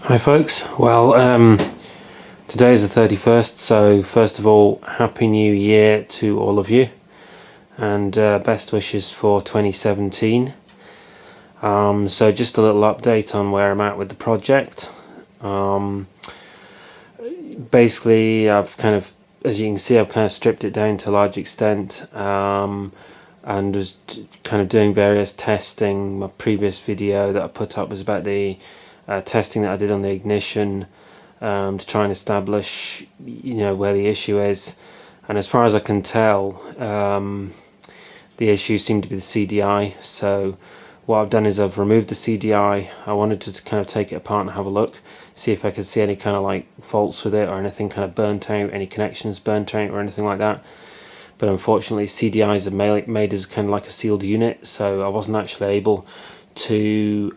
Hi folks, well today is the 31st, so first of all Happy New Year to all of you and best wishes for 2017. So just a little update on where I'm at with the project. Basically I've kind of, as you can see, I've kind of stripped it down to a large extent and was kind of doing various testing. My previous video that I put up was about the testing that I did on the ignition to try and establish, where the issue is. And as far as I can tell, the issue seemed to be the CDI. So what I've done is I've removed the CDI. I wanted to kind of take it apart and have a look, see if I could see any kind of like faults with it or anything kind of burnt out, any connections burnt out or anything like that. But unfortunately CDIs are made as kind of like a sealed unit, so I wasn't actually able to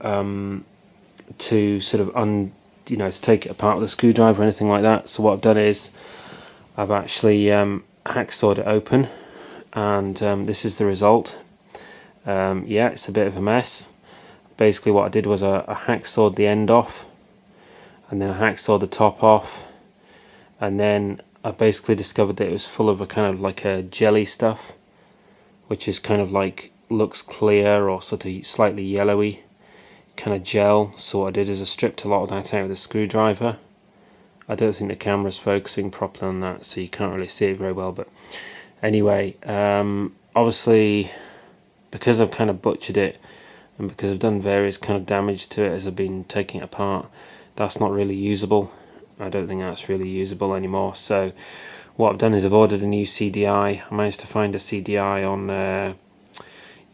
sort of to take it apart with a screwdriver or anything like that. So what I've done is I've actually hacksawed it open, and this is the result. Yeah, it's a bit of a mess. Basically what I did was I hacksawed the end off, and then I hacksawed the top off, and then I basically discovered that it was full of a kind of like a jelly stuff, which is kind of like looks clear or sort of slightly yellowy kind of gel. So what I did is I stripped a lot of that out with a screwdriver. I don't think the camera's focusing properly on that, so you can't really see it very well, but anyway, obviously because I've kind of butchered it and because I've done various kind of damage to it as I've been taking it apart, that's not really usable. I don't think that's really usable anymore. So what I've done is I've ordered a new CDI. I managed to find a CDI on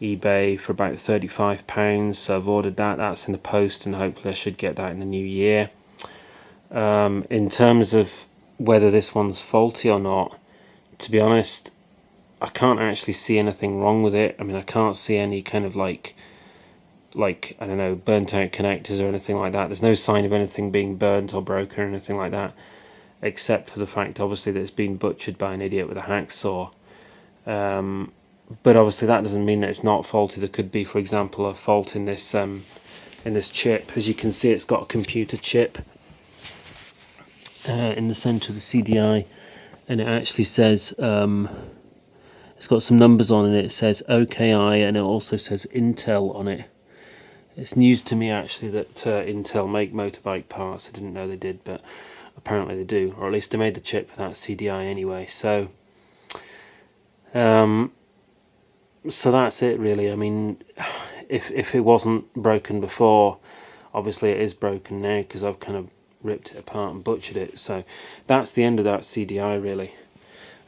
eBay for about £35, so I've ordered that. That's in the post, and hopefully I should get that in the new year. In terms of whether this one's faulty or not, to be honest, I can't actually see anything wrong with it. I mean, I can't see any kind of like I don't know, burnt out connectors or anything like that. There's no sign of anything being burnt or broken or anything like that, except for the fact obviously that it's been butchered by an idiot with a hacksaw. But obviously that doesn't mean that it's not faulty. There could be, for example, a fault in this chip. As you can see, it's got a computer chip in the center of the CDI, and it actually says it's got some numbers on it. It says OKI, and it also says Intel on it. It's news to me actually that Intel make motorbike parts. I didn't know they did, but apparently they do, or at least they made the chip for that CDI anyway. So so that's it really. I mean, if it wasn't broken before, obviously it is broken now because I've kind of ripped it apart and butchered it. So that's the end of that CDI really.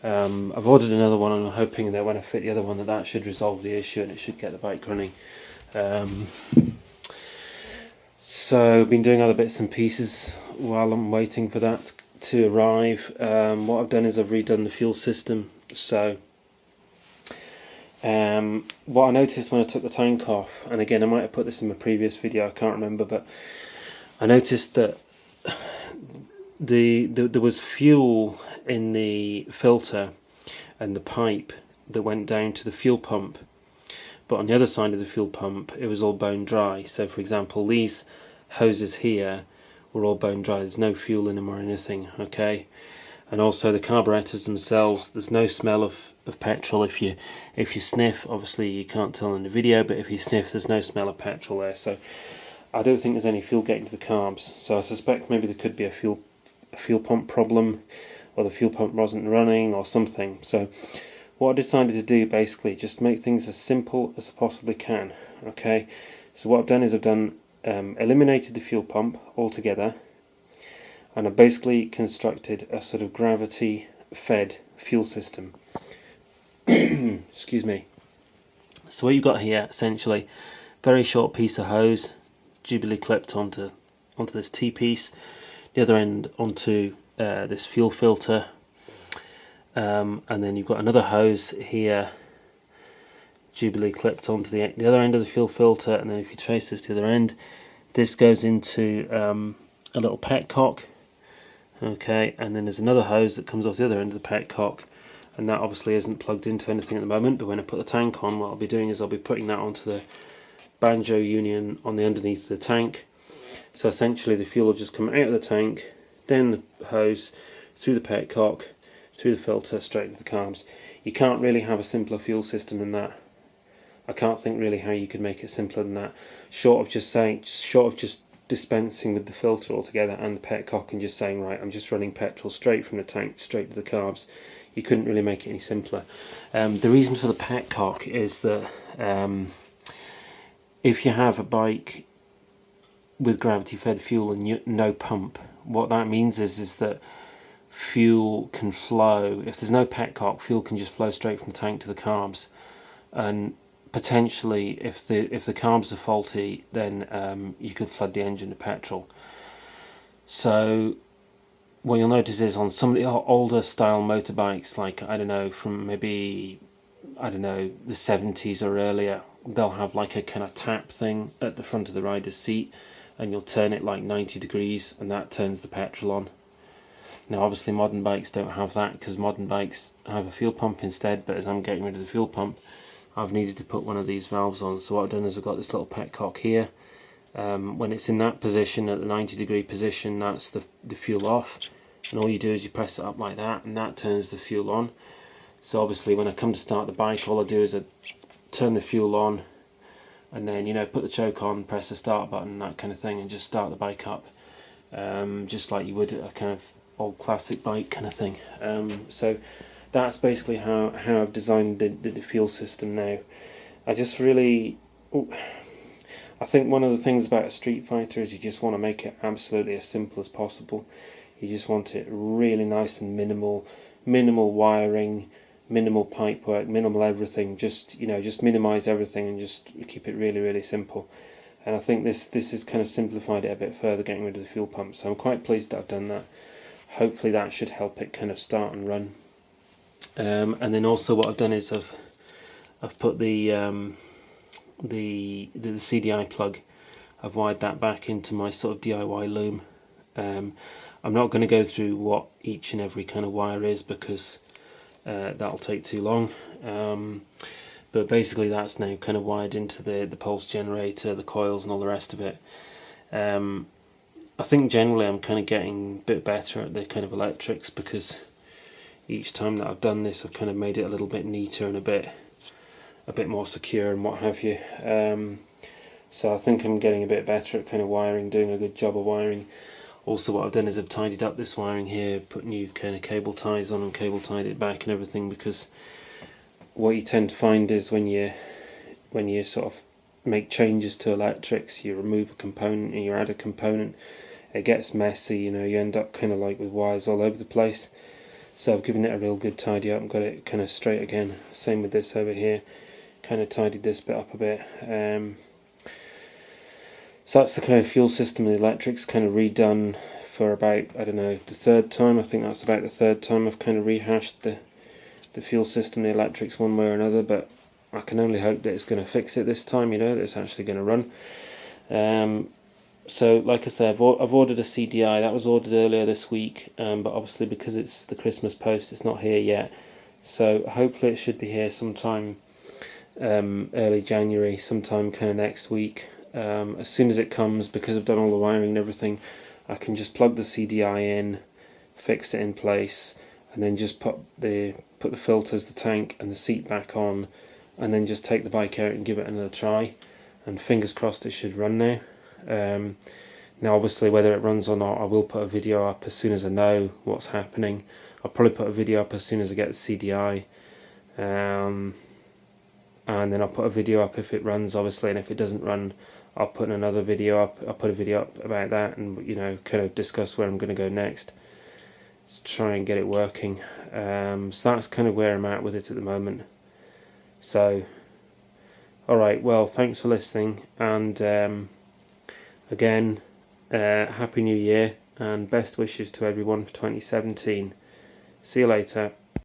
I've ordered another one, and I'm hoping that when I fit the other one that should resolve the issue and it should get the bike running. So I've been doing other bits and pieces while I'm waiting for that to arrive. What I've done is I've redone the fuel system. So what I noticed when I took the tank off, and again I might have put this in my previous video, I can't remember, but I noticed that there was fuel in the filter and the pipe that went down to the fuel pump, but on the other side of the fuel pump it was all bone dry. So for example, these hoses here were all bone dry, there's no fuel in them or anything, okay? And also the carburetors themselves, there's no smell of petrol. If you sniff, obviously you can't tell in the video, but if you sniff there's no smell of petrol there. So I don't think there's any fuel getting to the carbs. So I suspect maybe there could be a fuel pump problem, or the fuel pump wasn't running or something. So what I decided to do, basically just make things as simple as I possibly can, okay? So what I've done is I've eliminated the fuel pump altogether, and I basically constructed a sort of gravity fed fuel system. Excuse me. So what you've got here, essentially, very short piece of hose, dubly clipped onto this T-piece, the other end onto this fuel filter, and then you've got another hose here, dubly clipped onto the other end of the fuel filter, and then if you trace this to the other end, this goes into a little petcock, okay, and then there's another hose that comes off the other end of the petcock, and that obviously isn't plugged into anything at the moment, but when I put the tank on, what I'll be doing is I'll be putting that onto the banjo union on the underneath of the tank, So essentially the fuel will just come out of the tank, down the hose, through the petcock, through the filter, straight into the carbs. You can't really have a simpler fuel system than that. I can't think really how you could make it simpler than that, short of just dispensing with the filter altogether and the petcock and just saying, right, I'm just running petrol straight from the tank straight to the carbs. You couldn't really make it any simpler. The reason for the petcock is that if you have a bike with gravity fed fuel and no pump, what that means is that fuel can flow. If there's no petcock, fuel can just flow straight from the tank to the carbs, and potentially if the carbs are faulty, then you could flood the engine with petrol. So what you'll notice is on some of the older style motorbikes, like I don't know, from maybe the 70s or earlier, they'll have like a kind of tap thing at the front of the rider's seat, and you'll turn it like 90 degrees and that turns the petrol on. Now obviously modern bikes don't have that because modern bikes have a fuel pump instead, but as I'm getting rid of the fuel pump, I've needed to put one of these valves on. So what I've done is I've got this little petcock here. When it's in that position, at the 90 degree position, that's the fuel off, and all you do is you press it up like that and that turns the fuel on. So obviously when I come to start the bike, all I do is I turn the fuel on and then, you know, put the choke on, press the start button, that kind of thing, and just start the bike up, just like you would a kind of old classic bike kind of thing. So that's basically how I've designed the fuel system now. I think one of the things about a Street Fighter is you just want to make it absolutely as simple as possible. You just want it really nice and minimal wiring, minimal pipe work, minimal everything. Just minimize everything and just keep it really, really simple. And I think this has kind of simplified it a bit further, getting rid of the fuel pump. So I'm quite pleased that I've done that. Hopefully that should help it kind of start and run. And then also what I've done is I've put the CDI plug, I've wired that back into my sort of DIY loom. I'm not going to go through what each and every kind of wire is because that'll take too long. But basically that's now kind of wired into the pulse generator, the coils and all the rest of it. I think generally I'm kind of getting a bit better at the kind of electrics, because each time that I've done this I've kind of made it a little bit neater and a bit more secure and what have you. So I think I'm getting a bit better at kind of wiring, doing a good job of wiring. Also what I've done is I've tidied up this wiring here, put new kind of cable ties on and cable tied it back and everything, because what you tend to find is when you sort of make changes to electrics, you remove a component and you add a component, it gets messy, you know, you end up kind of like with wires all over the place. So I've given it a real good tidy up and got it kind of straight again. Same with this over here, kind of tidied this bit up a bit. So that's the kind of fuel system and the electrics kind of redone for about, I don't know, the third time. I think that's about the third time I've kind of rehashed the fuel system, the electrics one way or another, but I can only hope that it's going to fix it this time, you know, that it's actually going to run. So like I said, I've ordered a CDI. That was ordered earlier this week, but obviously because it's the Christmas post, it's not here yet. So hopefully it should be here sometime early January, sometime kind of next week. As soon as it comes, because I've done all the wiring and everything, I can just plug the CDI in, fix it in place, and then just put the filters, the tank and the seat back on, and then just take the bike out and give it another try, and fingers crossed it should run now. Now obviously whether it runs or not, I will put a video up as soon as I know what's happening. I'll probably put a video up as soon as I get the CDI, and then I'll put a video up if it runs, obviously, and if it doesn't run I'll put another video up. I'll put a video up about that and, you know, kind of discuss where I'm going to go next to try and get it working. So that's kind of where I'm at with it at the moment. So alright, well, thanks for listening, and again, Happy New Year and best wishes to everyone for 2017. See you later.